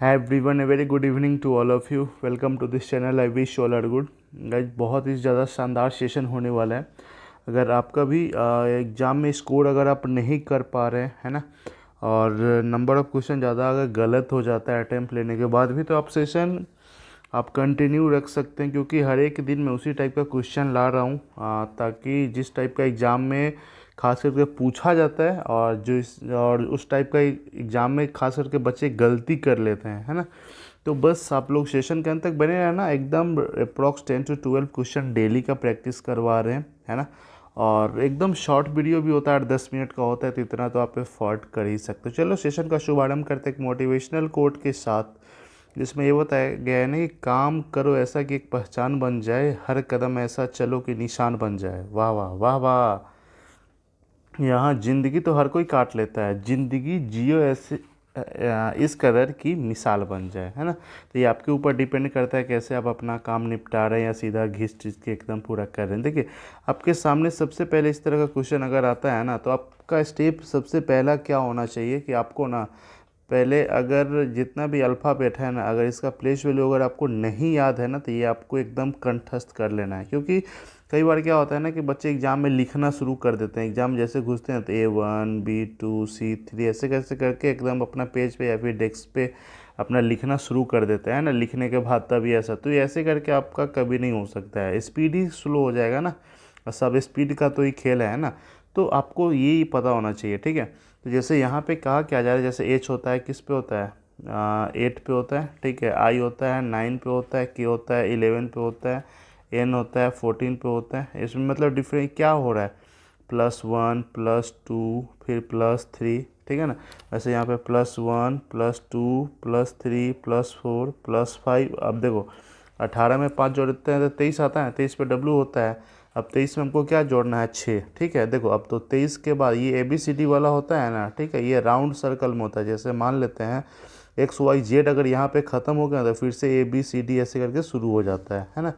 Hi everyone, a very good evening to all of you. Welcome to this channel. I wish you all are good. Guys बहुत ही ज़्यादा शानदार session होने वाला है। अगर आपका भी एग्ज़ाम में स्कोर अगर आप नहीं कर पा रहे हैं, है ना, और नंबर ऑफ़ क्वेश्चन ज़्यादा अगर गलत हो जाता है अटैम्प्ट लेने के बाद भी, तो आप सेशन आप कंटिन्यू रख सकते हैं, क्योंकि हर एक दिन मैं उसी टाइप का क्वेश्चन ला रहा हूँ ताकि जिस टाइप का एग्ज़ाम में खास करके पूछा जाता है और उस टाइप का एग्ज़ाम में खास करके बच्चे गलती कर लेते हैं, है ना। तो बस आप लोग सेशन के अंत तक बने रहना। एकदम अप्रॉक्स 10 से 12 क्वेश्चन डेली का प्रैक्टिस करवा रहे हैं, है ना। और एकदम शॉर्ट वीडियो भी होता है, 8-10 मिनट का होता है, तो इतना तो आप एफर्ट कर ही सकते हो। चलो सेशन का शुभारंभ करते हैं एक मोटिवेशनल कोट के साथ, जिसमें ये बताया गया है ना कि काम करो ऐसा कि एक पहचान बन जाए, हर कदम ऐसा चलो कि निशान बन जाए। वाह वाह वाह वाह। यहाँ ज़िंदगी तो हर कोई काट लेता है, ज़िंदगी जियो ऐसे इस कदर की मिसाल बन जाए, है ना। तो ये आपके ऊपर डिपेंड करता है कैसे आप अपना काम निपटा रहे हैं या सीधा घिस चीज के एकदम पूरा कर रहे हैं। देखिए, आपके सामने सबसे पहले इस तरह का क्वेश्चन अगर आता है ना, तो आपका स्टेप सबसे पहला क्या होना चाहिए कि आपको ना पहले अगर जितना भी अल्फ़ाबेट है ना, अगर इसका प्लेस वैल्यू अगर आपको नहीं याद है ना, तो ये आपको एकदम कंठस्थ कर लेना है। क्योंकि कई बार क्या होता है ना कि बच्चे एग्ज़ाम में लिखना शुरू कर देते हैं, एग्ज़ाम जैसे घुसते हैं तो A1 B2 C3 ऐसे कैसे करके एकदम अपना पेज पे या फिर डेस्क पे अपना लिखना शुरू कर देते हैं ना, लिखने के बाद तभी ऐसा, तो ये ऐसे करके आपका कभी नहीं हो सकता है, स्पीड ही स्लो हो जाएगा ना। और सब स्पीड का तो ही खेल है ना। तो आपको ये ही पता होना चाहिए, ठीक है। तो जैसे यहाँ पे कहा क्या जा रहा है, जैसे एच होता है किस पे होता है, 8 पे होता है, ठीक है। आई होता है 9 पे होता है, के होता है 11 पे होता है, एन होता है 14 पे होता है। इसमें मतलब डिफरेंट क्या हो रहा है, +1 +2 फिर +3, ठीक है ना। वैसे यहाँ पे +1 +2 +3 +4 +5। अब देखो 18 में 5 जोड़ते हैं तो 23 आता है, 23 पे डब्लू होता है। अब 23 में हमको क्या जोड़ना है, 6, ठीक है। देखो अब तो 23 के बाद ये ABCD वाला होता है ना, ठीक है, ये राउंड सर्कल में होता है। जैसे मान लेते हैं XYZ अगर यहाँ पे ख़त्म हो गया तो फिर से ABCD ऐसे करके शुरू हो जाता है ना।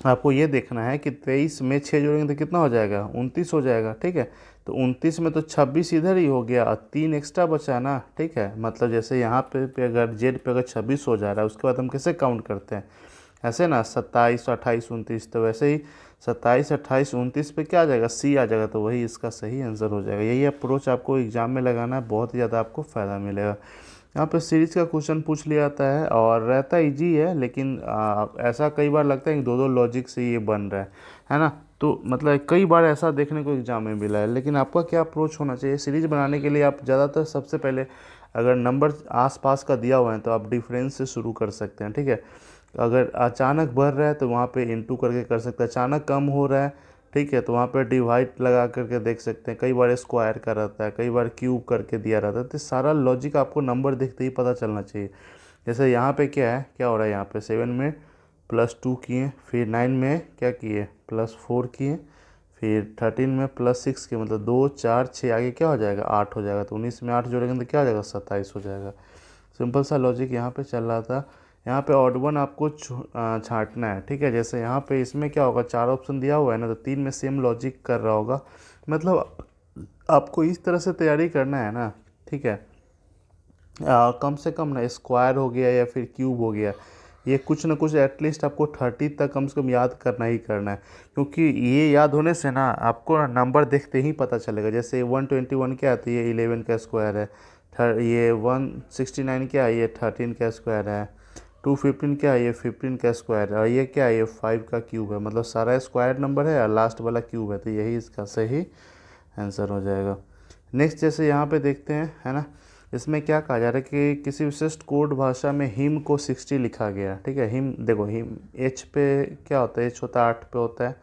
आपको ये देखना है कि 23 में 6 जोड़ेंगे तो कितना हो जाएगा, 29 हो जाएगा, ठीक है। तो 29 में तो 26 इधर ही हो गया और 3 एक्स्ट्रा बचा ना, ठीक है। मतलब जैसे यहाँ पे अगर जेड पे अगर 26 हो जा रहा है, उसके बाद हम कैसे काउंट करते हैं, ऐसे ना 27 28 29। तो वैसे ही 27 28 29 पे क्या आ जाएगा, C आ जाएगा, तो वही इसका सही आंसर हो जाएगा। यही अप्रोच आपको एग्जाम में लगाना है, बहुत ही ज़्यादा आपको फ़ायदा मिलेगा। यहाँ पे सीरीज का क्वेश्चन पूछ लिया जाता है और रहता इजी है, लेकिन ऐसा कई बार लगता है कि दो दो लॉजिक से ये बन रहा है ना। तो मतलब कई बार ऐसा देखने को एग्जाम में मिला है। लेकिन आपका क्या अप्रोच होना चाहिए सीरीज बनाने के लिए, आप ज़्यादातर सबसे पहले अगर नंबर आसपास का दिया हुआ है तो आप डिफरेंस से शुरू कर सकते हैं, ठीक है। अगर अचानक बढ़ रहा है तो वहाँ पे इंटू करके कर सकते हैं, अचानक कम हो रहा है, ठीक है, तो वहाँ पे डिवाइड लगा करके देख सकते हैं। कई बार स्क्वायर का रहता है, कई बार क्यूब करके दिया रहता है, तो सारा लॉजिक आपको नंबर देखते ही पता चलना चाहिए। जैसे यहाँ पे क्या है, क्या हो रहा है, यहाँ पे 7 में +2 किए, फिर 9 में क्या किए, +4 किए, फिर 13 में +6 किए, मतलब 2 4 6 आगे क्या हो जाएगा, 8 हो जाएगा। तो 19 में 8 जोड़ेंगे तो क्या हो जाएगा, 27 हो जाएगा। सिंपल सा लॉजिक यहाँ पे चल रहा था। यहाँ पे ऑड वन आपको छांटना है, ठीक है। जैसे यहाँ पे इसमें क्या होगा, 4 ऑप्शन दिया हुआ है ना, तो 3 में सेम लॉजिक कर रहा होगा। मतलब आपको इस तरह से तैयारी करना है ना, ठीक है। कम से कम ना स्क्वायर हो गया या फिर क्यूब हो गया, ये कुछ ना कुछ एटलीस्ट आपको 30 तक कम से कम याद करना ही करना है। क्योंकि ये याद होने से ना आपको नंबर देखते ही पता चलेगा। जैसे 121 क्या आती है, 11 का स्क्वायर है। ये 169 क्या है, ये 13 का स्क्वायर है। 215 क्या है, ये 15 का स्क्वायर है। और ये क्या है, ये 5 का क्यूब है। मतलब सारा स्क्वायर नंबर है और लास्ट वाला क्यूब है, तो यही इसका सही आंसर हो जाएगा। नेक्स्ट जैसे यहाँ पे देखते हैं, है ना, इसमें क्या कहा जा रहा है कि किसी विशिष्ट कोड भाषा में हिम को 60 लिखा गया, ठीक है। हिम देखो, हिम एच पे क्या होता है, एच होता है 8 पे होता है,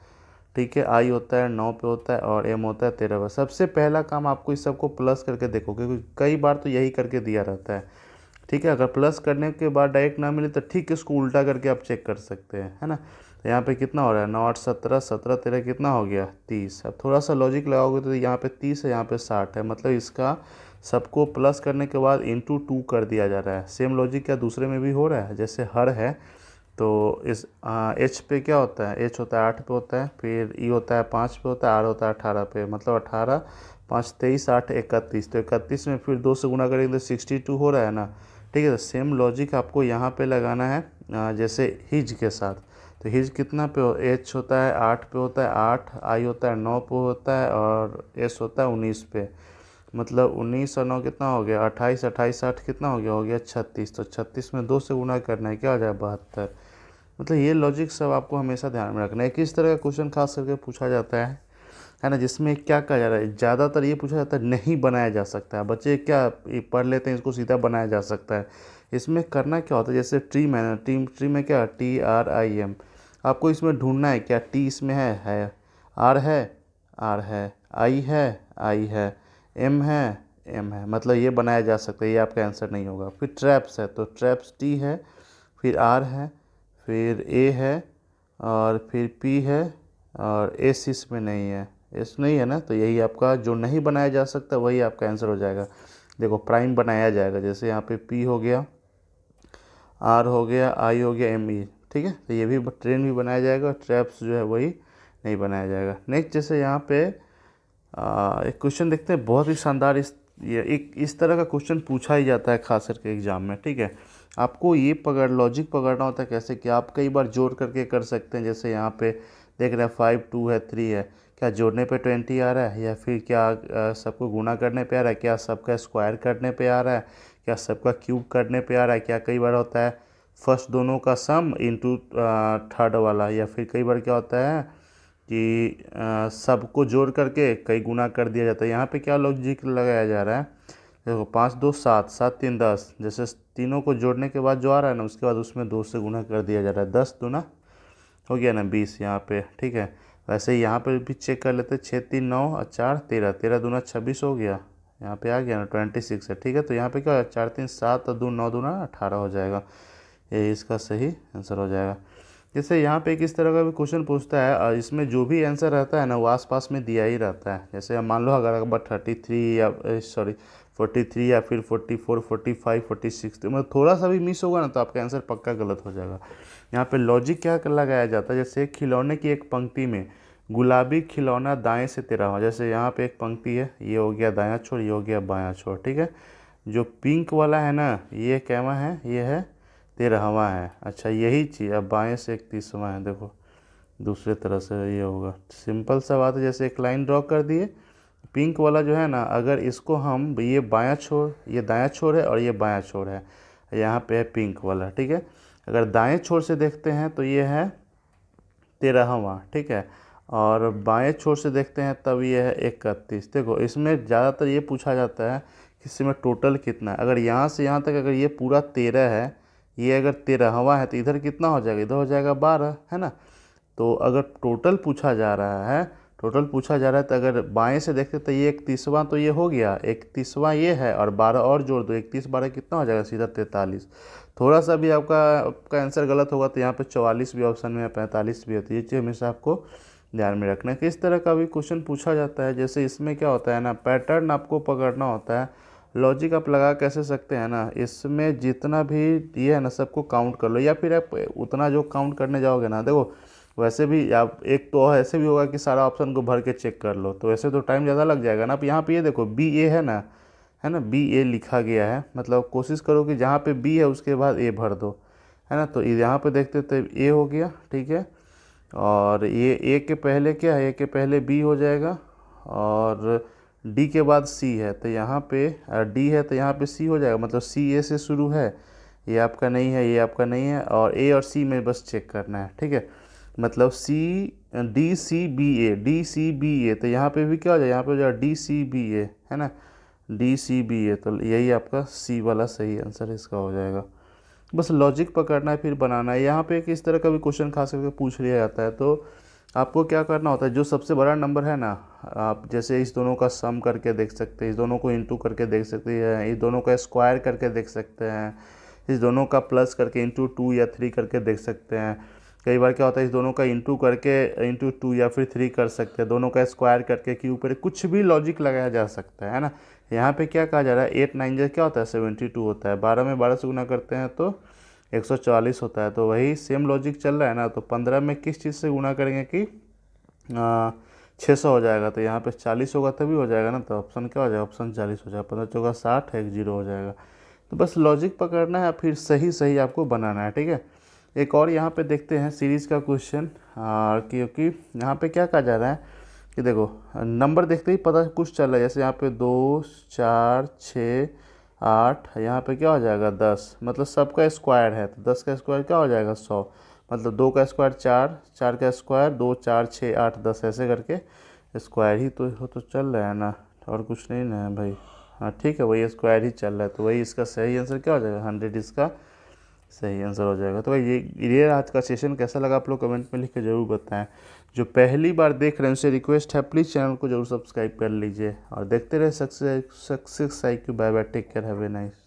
ठीक है। आई होता है 9 पे होता है और एम होता है 13 पे। सबसे पहला काम आपको इस सबको प्लस करके देखो, क्योंकि कई बार तो यही करके दिया रहता है, ठीक है। अगर प्लस करने के बाद डायरेक्ट ना मिले तो ठीक है, इसको उल्टा करके आप चेक कर सकते हैं, है ना। तो यहाँ पे कितना हो रहा है, 9 8 17 17 13 कितना हो गया, 30। अब थोड़ा सा लॉजिक लगाओगे तो यहाँ पे 30 है, यहाँ पे 60 है। मतलब इसका सबको प्लस करने के बाद इंटू 2 कर दिया जा रहा है। सेम लॉजिक क्या दूसरे में भी हो रहा है, जैसे हर है तो इस एच पे क्या होता है, एच होता है 8 पे होता है, फिर ई होता है 5 पे होता है, आर होता है 18 पे। मतलब 18 5 23 8 31, तो 31 में फिर 2 से गुना करेंगे तो 62 हो रहा है ना, ठीक है। तो सेम लॉजिक आपको यहाँ पे लगाना है जैसे हिज के साथ। तो हिज कितना पे एच होता है 8 पे होता है, 8 आई होता है 9 पे होता है, और एस होता है 19 पे। मतलब 19 और 9 कितना हो गया 28, 28 8 कितना हो गया 36। तो 36 में 2 से गुना करना है, क्या हो जाए 72। मतलब ये लॉजिक सब आपको हमेशा ध्यान में रखना है। किस तरह का क्वेश्चन खास करके पूछा जाता है ना, जिसमें क्या कहा जा रहा है, ज़्यादातर ये पूछा जाता है नहीं बनाया जा सकता है। बच्चे क्या ये पढ़ लेते हैं इसको सीधा बनाया जा सकता है। इसमें करना क्या होता है, जैसे ट्री में ट्री में क्या TRIM, आपको इसमें ढूंढना है क्या टी इसमें है, आर है, आर है, आई है, एम है, मतलब ये बनाया जा सकता है, ये आपका आंसर नहीं होगा। फिर ट्रैप्स है, तो ट्रैप्स टी है, फिर आर है, फिर ए है, और फिर पी है, और एस इसमें नहीं है, एस नहीं है ना, तो यही आपका जो नहीं बनाया जा सकता वही आपका आंसर हो जाएगा। देखो प्राइम बनाया जाएगा, जैसे यहाँ पे पी हो गया, आर हो गया, आई हो गया, एम ई, ठीक है। तो ये भी ट्रेन भी बनाया जाएगा, ट्रैप्स जो है वही नहीं बनाया जाएगा। नेक्स्ट जैसे यहाँ पे एक क्वेश्चन देखते हैं, बहुत ही शानदार। इस तरह का क्वेश्चन पूछा ही जाता है खास करके एग्जाम में, ठीक है। आपको ये लॉजिक पकड़ना होता है कैसे कि आप कई बार जोड़ करके कर सकते हैं। जैसे यहाँ पे देख रहे हैं 5 2 है 3 है, क्या जोड़ने पे 20 आ रहा है, या फिर क्या सबको गुणा करने पे आ रहा है, क्या सबका स्क्वायर करने पे आ रहा है, क्या सबका क्यूब करने पे आ रहा है। क्या कई बार होता है फर्स्ट दोनों का सम इंटू थर्ड वाला, या फिर कई बार क्या होता है कि सबको जोड़ करके कई गुना कर दिया जाता है। यहाँ पे क्या लॉजिक लगाया जा रहा है, देखो 5 2 7, 7 3 10, जैसे तीनों को जोड़ने के बाद जो आ रहा है ना, उसके बाद उसमें 2 से गुना कर दिया जा रहा है। 10 दूना हो गया ना 20 यहाँ पे, ठीक है। वैसे ही यहाँ पे भी चेक कर लेते हैं, 6 3 9 और 4 13, 13 दूना 26 हो गया, यहाँ पे आ गया ना 26 है, ठीक है। तो यहाँ पे क्या है 4 3 7 और 2 9 दूना 18 हो जाएगा, ये इसका सही आंसर हो जाएगा। जैसे यहाँ पे किस तरह का भी क्वेश्चन पूछता है और इसमें जो भी आंसर रहता है ना वो आसपास में दिया ही रहता है। जैसे मान लो अगर 33 या 43 या फिर 44 45 46, तो मतलब थोड़ा सा भी मिस होगा ना तो आपका आंसर पक्का गलत हो जाएगा। यहाँ पे लॉजिक क्या लगाया जाता है, जैसे खिलौने की एक पंक्ति में गुलाबी खिलौना दाएं से 13वां, जैसे यहाँ पे एक पंक्ति है, ये हो गया दायां छोर, ये हो गया बायां छोर, ठीक है। जो पिंक वाला है ना ये कैवा है, ये है 13वां है। अच्छा यही चीज़ अब बाएं से 31वां है, देखो दूसरे तरह से ये होगा। सिंपल सा बात है, जैसे एक लाइन ड्रॉ कर दिए, पिंक वाला जो है ना अगर इसको हम ये बायां छोर, ये दायां छोर है और ये बायां छोर है, यहाँ पे है पिंक वाला, ठीक है। अगर दाएं छोर से देखते हैं तो ये है 13वां, ठीक है। और बाएं छोर से देखते हैं तब ये है 31। देखो इसमें ज़्यादातर ये पूछा जाता है कि इसमें टोटल कितना है। अगर यहाँ से यहाँ तक अगर ये पूरा 13 है, ये अगर 13वां है तो इधर कितना हो जाएगा, इधर हो जाएगा 12, है ना। तो अगर टोटल पूछा जा रहा है, तो अगर बाएं से देखते तो ये 31वां तो ये हो गया, 31वां ये है, और 12 और जोड़ दो, 31 12 कितना हो जाएगा सीधा 43। थोड़ा सा भी आपका आंसर गलत होगा तो यहाँ पे 44 भी ऑप्शन में है, 45 भी होती है। ये चीज़ हमेशा आपको ध्यान में रखना है कि इस तरह का भी क्वेश्चन पूछा जाता है। जैसे इसमें क्या होता है ना, पैटर्न आपको पकड़ना होता है। लॉजिक आप लगा कैसे सकते हैं ना, इसमें जितना भी ये है ना सबको काउंट कर लो, या फिर आप उतना जो काउंट करने जाओगे ना, देखो वैसे भी आप एक तो ऐसे भी होगा कि सारा ऑप्शन को भर के चेक कर लो, तो वैसे तो टाइम ज़्यादा लग जाएगा ना। आप यहाँ पे ये देखो BA है ना BA लिखा गया है, मतलब कोशिश करो कि जहाँ पे B है उसके बाद A भर दो, है ना। तो यहाँ पे देखते तो A हो गया, ठीक है। और ये A के पहले क्या है, A के पहले B हो जाएगा, और D के बाद C है, तो यहाँ पे D है तो यहाँ पे C हो जाएगा, मतलब C A से शुरू है, ये आपका नहीं है, ये आपका नहीं है, और A और C में बस चेक करना है, ठीक है। मतलब D C B A, तो यहाँ पे भी क्या हो जाएगा, यहाँ पे हो जाएगा DCBA, है ना, DCBA। तो यही आपका C वाला सही आंसर इसका हो जाएगा। बस लॉजिक पकड़ना है फिर बनाना है। यहाँ पे किस तरह का भी क्वेश्चन खास करके पूछ लिया जाता है, तो आपको क्या करना होता है, जो सबसे बड़ा नंबर है ना, आप जैसे इस दोनों का सम करके देख सकते हैं, इस दोनों को इंटू करके देख सकते हैं, इस दोनों का स्क्वायर करके देख सकते हैं, इस दोनों का प्लस करके इंटू 2 या 3 करके देख सकते हैं। कई बार क्या होता है इस दोनों का इंटू करके इंटू 2 या फिर 3 कर सकते हैं, दोनों का स्क्वायर करके के ऊपर कुछ भी लॉजिक लगाया जा सकता है ना। यहाँ पे क्या कहा जा रहा है, 8 9 जो क्या होता है 72 होता है, 12 में 12 से गुना करते हैं तो 144 होता है। तो वही सेम लॉजिक चल रहा है ना, तो 15 में किस चीज़ से गुना करेंगे कि 600 हो जाएगा, तो यहाँ पे 40 होगा तभी हो जाएगा ना। तो ऑप्शन क्या हो जाएगा, ऑप्शन 40 हो जाएगा, 15 चौका 60 है, 1 0 हो जाएगा। तो बस लॉजिक पकड़ना है, फिर सही सही आपको बनाना है, ठीक है। एक और यहाँ पे देखते हैं सीरीज़ का क्वेश्चन, क्योंकि यहाँ पे क्या कहा जा रहा है कि देखो नंबर देखते ही पता कुछ चल रहा है, जैसे यहाँ पे 2 4 6 8, यहाँ पे क्या हो जाएगा 10, मतलब सबका स्क्वायर है, तो 10 का स्क्वायर क्या हो जाएगा 100, मतलब 2 का स्क्वायर 4, 4 का स्क्वायर 2, 4 6 8 10, ऐसे करके स्क्वायर ही तो चल रहा है ना, और कुछ नहीं ना है भाई। हाँ ठीक है, वही स्क्वायर ही चल रहा है, तो वही इसका सही आंसर क्या हो जाएगा 100, इसका सही आंसर हो जाएगा। तो भाई ये आज का सेशन कैसा लगा आप लोग कमेंट में लिख के ज़रूर बताएं। जो पहली बार देख रहे हैं उनसे रिक्वेस्ट है प्लीज़ चैनल को जरूर सब्सक्राइब कर लीजिए और देखते रहे Success IQ। Bye bye, take care, have a nice.